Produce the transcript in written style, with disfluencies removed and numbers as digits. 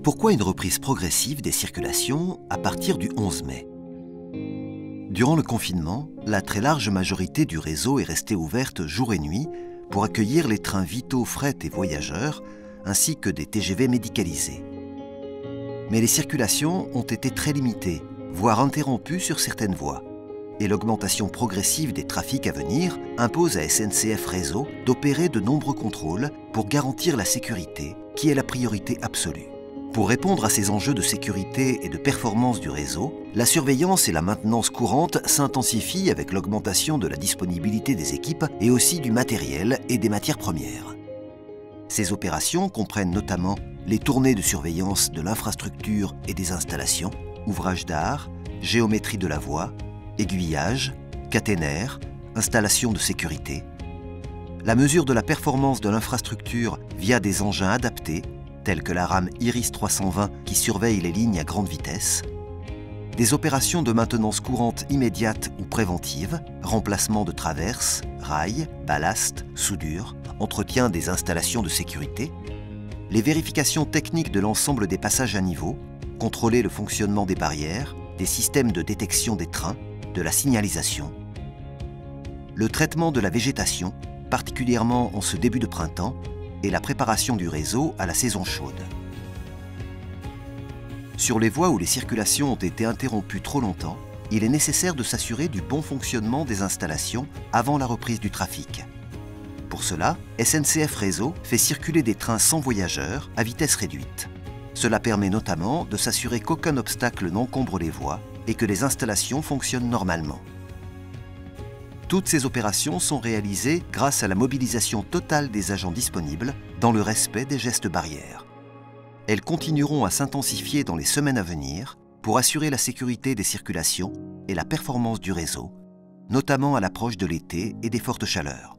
Pourquoi une reprise progressive des circulations à partir du 11 mai? Durant le confinement, la très large majorité du réseau est restée ouverte jour et nuit pour accueillir les trains vitaux fret et voyageurs, ainsi que des TGV médicalisés. Mais les circulations ont été très limitées, voire interrompues sur certaines voies. Et l'augmentation progressive des trafics à venir impose à SNCF Réseau d'opérer de nombreux contrôles pour garantir la sécurité, qui est la priorité absolue. Pour répondre à ces enjeux de sécurité et de performance du réseau, la surveillance et la maintenance courante s'intensifient avec l'augmentation de la disponibilité des équipes et aussi du matériel et des matières premières. Ces opérations comprennent notamment les tournées de surveillance de l'infrastructure et des installations, ouvrages d'art, géométrie de la voie, aiguillage, caténaire, installation de sécurité, la mesure de la performance de l'infrastructure via des engins adaptés, tels que la rame Iris 320 qui surveille les lignes à grande vitesse, des opérations de maintenance courante immédiate ou préventive, remplacement de traverses, rails, ballast, soudure, entretien des installations de sécurité, les vérifications techniques de l'ensemble des passages à niveau, contrôler le fonctionnement des barrières, des systèmes de détection des trains, de la signalisation, le traitement de la végétation, particulièrement en ce début de printemps, et la préparation du réseau à la saison chaude. Sur les voies où les circulations ont été interrompues trop longtemps, il est nécessaire de s'assurer du bon fonctionnement des installations avant la reprise du trafic. Pour cela, SNCF Réseau fait circuler des trains sans voyageurs à vitesse réduite. Cela permet notamment de s'assurer qu'aucun obstacle n'encombre les voies et que les installations fonctionnent normalement. Toutes ces opérations sont réalisées grâce à la mobilisation totale des agents disponibles dans le respect des gestes barrières. Elles continueront à s'intensifier dans les semaines à venir pour assurer la sécurité des circulations et la performance du réseau, notamment à l'approche de l'été et des fortes chaleurs.